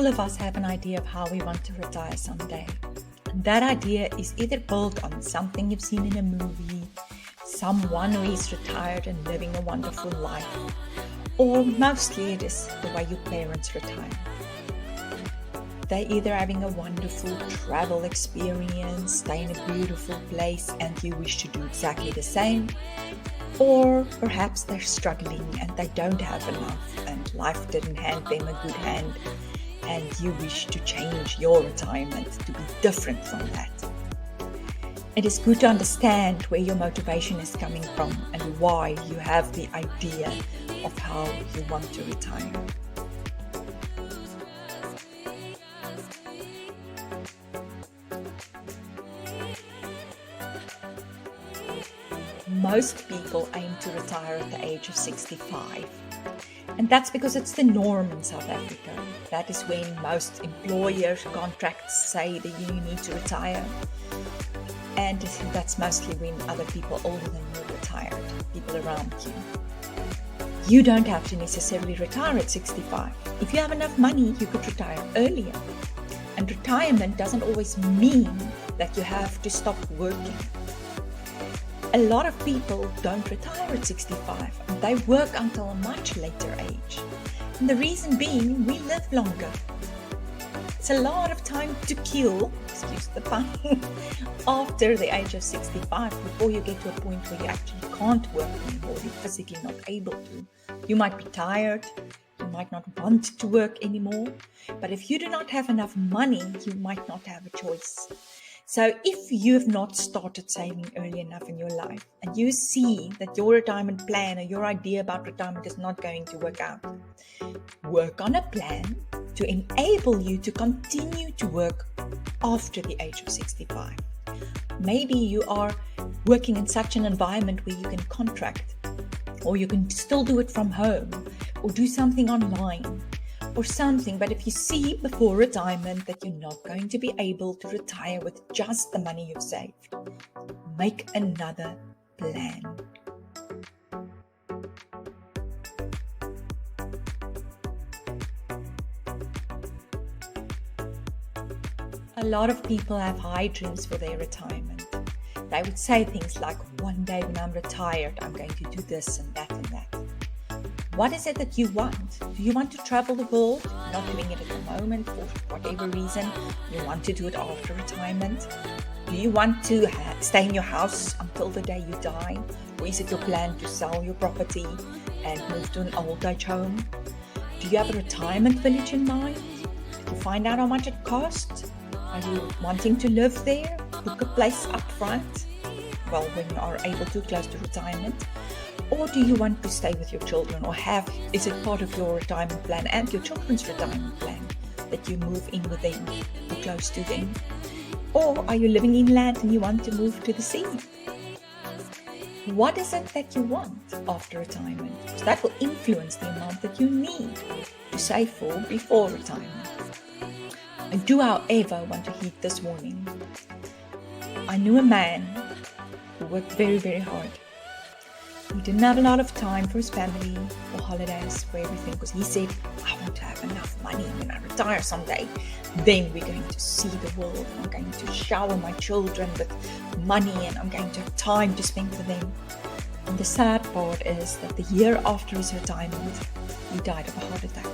all of us have an idea of how we want to retire someday. And that idea is either built on something you've seen in a movie, someone who is retired and living a wonderful life, or mostly it is the way your parents retire. They're either having a wonderful travel experience, stay in a beautiful place, and you wish to do exactly the same, or perhaps they're struggling and they don't have enough and life didn't hand them a good hand, and you wish to change your retirement to be different from that. It is good to understand where your motivation is coming from and why you have the idea of how you want to retire. Most people aim to retire at the age of 65. And that's because it's the norm in South Africa. That is when most employer contracts say that you need to retire. And that's mostly when other people older than you are retired, people around you. You don't have to necessarily retire at 65. If you have enough money, you could retire earlier. And retirement doesn't always mean that you have to stop working. A lot of people don't retire at 65 and they work until a much later age. And the reason being, we live longer. It's a lot of time to kill, excuse the pun, after the age of 65 before you get to a point where you actually can't work anymore, you're physically not able to. You might be tired, you might not want to work anymore, but if you do not have enough money, you might not have a choice. So if you have not started saving early enough in your life and you see that your retirement plan or your idea about retirement is not going to work out, work on a plan to enable you to continue to work after the age of 65. Maybe you are working in such an environment where you can contract, or you can still do it from home, or do something online, or something. But if you see before retirement that you're not going to be able to retire with just the money you've saved, make another plan. A lot of people have high dreams for their retirement. They would say things like, one day when I'm retired, I'm going to do this and that and that. What is it that you want? Do you want to travel the world? Not doing it at the moment for whatever reason. You want to do it after retirement? Do you want to stay in your house until the day you die? Or is it your plan to sell your property and move to an old age home? Do you have a retirement village in mind? Did you find out how much it costs? Are you wanting to live there? Book a place up front? Well, when you are able to, close to retirement. Or do you want to stay with your children, or is it part of your retirement plan and your children's retirement plan that you move in with them or close to them? Or are you living inland and you want to move to the sea? What is it that you want after retirement? Because that will influence the amount that you need to save for before retirement. I do, however, want to heed this warning. I knew a man who worked very, very hard. He didn't have a lot of time for his family, for holidays, for everything, because he said, I want to have enough money when I retire someday. Then we're going to see the world. I'm going to shower my children with money and I'm going to have time to spend with them. And the sad part is that the year after his retirement, he died of a heart attack.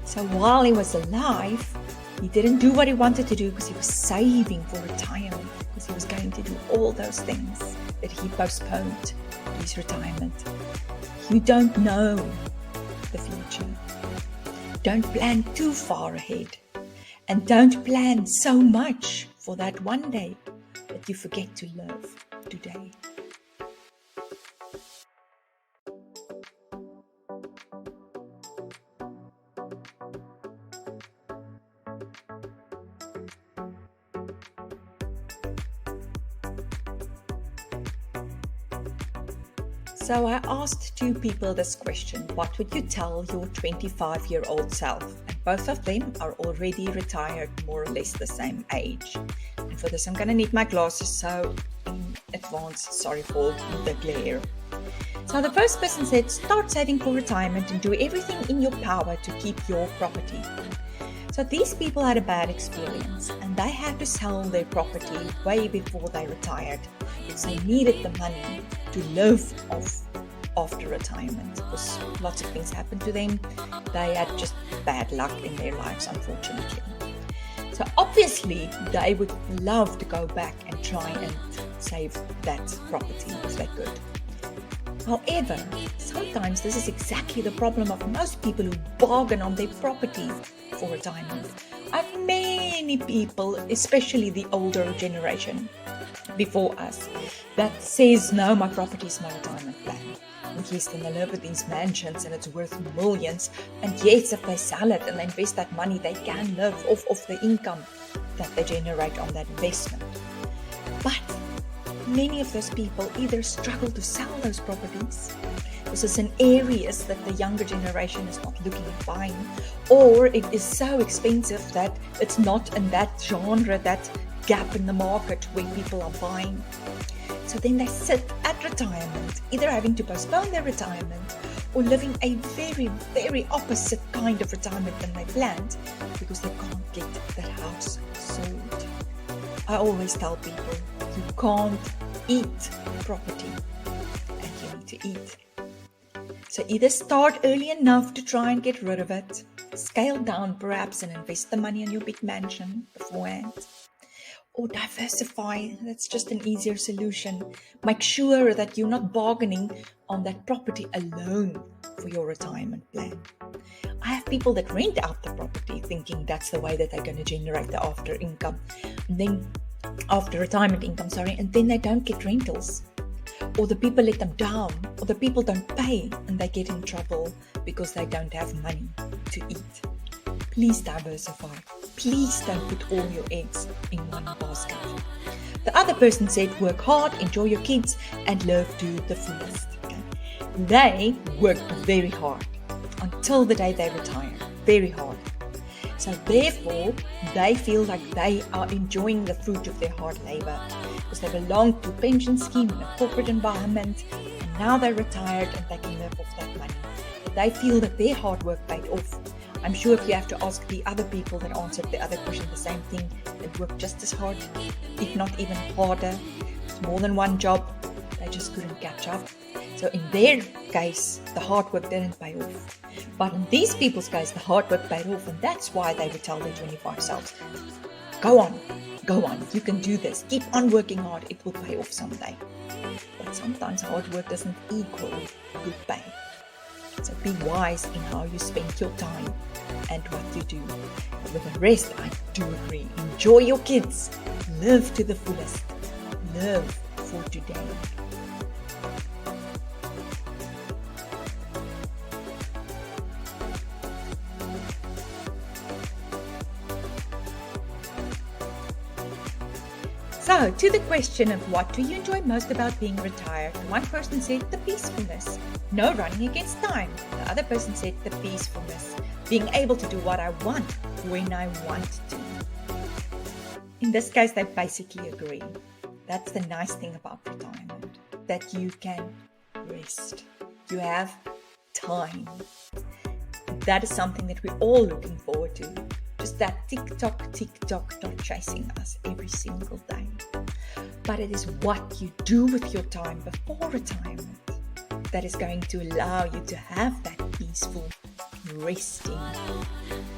So while he was alive, he didn't do what he wanted to do because he was saving for retirement, because he was going to do all those things that he postponed his retirement. You don't know the future. Don't plan too far ahead. And don't plan so much for that one day that you forget to live today. So I asked two people this question: what would you tell your 25-year-old self? And both of them are already retired, more or less the same age. And for this, I'm going to need my glasses. So in advance, sorry for the glare. So the first person said, start saving for retirement and do everything in your power to keep your property. So these people had a bad experience and they had to sell their property way before they retired because they needed the money to live off after retirement, because lots of things happened to them. They had just bad luck in their lives, unfortunately. So obviously they would love to go back and try and save that property if they could. However, sometimes this is exactly the problem of most people who bargain on their property for retirement. I have many people, especially the older generation before us, that says, no, my property is my retirement plan. And yes, then they live with these mansions and it's worth millions. And yes, if they sell it and they invest that money, they can live off the income that they generate on that investment. But many of those people either struggle to sell those properties because it's in areas that the younger generation is not looking at buying, or it is so expensive that it's not in that genre, that gap in the market where people are buying. So then they sit at retirement, either having to postpone their retirement or living a very, very opposite kind of retirement than they planned because they can't get that house sold. I always tell people, you can't eat property and you need to eat. So either start early enough to try and get rid of it, scale down perhaps and invest the money in your big mansion beforehand, or diversify. That's just an easier solution. Make sure that you're not bargaining on that property alone for your retirement plan. I have people that rent out the property thinking that's the way that they're going to generate the after retirement income, and then they don't get rentals, or the people let them down, or the people don't pay and they get in trouble because they don't have money to eat. Please diversify. Please don't put all your eggs in one basket. The other person said, work hard, enjoy your kids, and live to the fullest. Okay? They worked very hard until the day they retired. Very hard. So therefore, they feel like they are enjoying the fruit of their hard labor because they belong to a pension scheme in a corporate environment, and now they're retired and they can live off that money. But they feel that their hard work paid off. I'm sure if you have to ask the other people that answered the other question the same thing, they worked just as hard, if not even harder. It's more than one job. They just couldn't catch up. So in their case, the hard work didn't pay off. But in these people's case, the hard work paid off, and that's why they would tell their 25 selves, go on, you can do this. Keep on working hard, it will pay off someday. But sometimes hard work doesn't equal good pay. So be wise in how you spend your time and what you do. But with the rest, I do agree. Enjoy your kids. Live to the fullest. Live for today. So, to the question of what do you enjoy most about being retired, one person said the peacefulness, no running against time. The other person said the peacefulness, being able to do what I want when I want to. In this case, they basically agree. That's the nice thing about retirement, that you can rest. You have time. That is something that we're all looking forward to. Just that tick-tock, not chasing us every single day. But it is what you do with your time before retirement that is going to allow you to have that peaceful, resting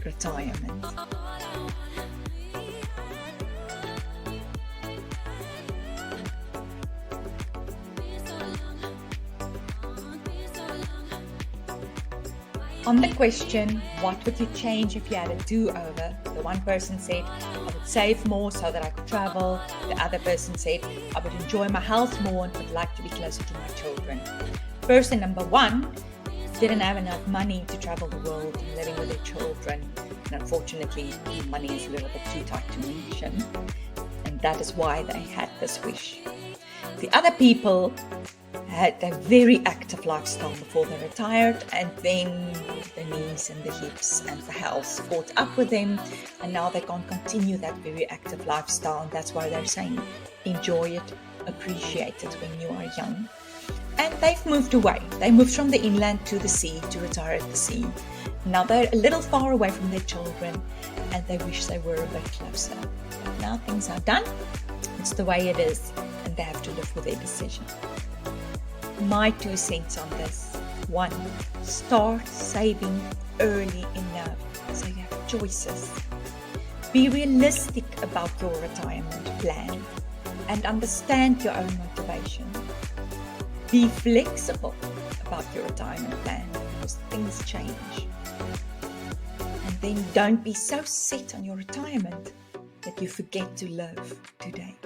retirement. On the question, what would you change if you had a do-over? The one person said, I would save more so that I could travel. The other person said, I would enjoy my health more and would like to be closer to my children. Person number one didn't have enough money to travel the world and living with their children. And unfortunately, money is a little bit too tight to mention. And that is why they had this wish. The other people had a very active lifestyle before they retired, and then the knees and the hips and the health caught up with them, and now they can't continue that very active lifestyle, and that's why they're saying enjoy it appreciated when you are young. And they've moved away. They moved from the inland to the sea to retire at the sea. Now they're a little far away from their children and they wish they were a bit closer. But now things are done. It's the way it is and they have to live with their decision. My 2 cents on this. 1. Start saving early enough so you have choices. Be realistic about your retirement plan and understand your own motivation. Be flexible about your retirement plan because things change. And then don't be so set on your retirement that you forget to live today.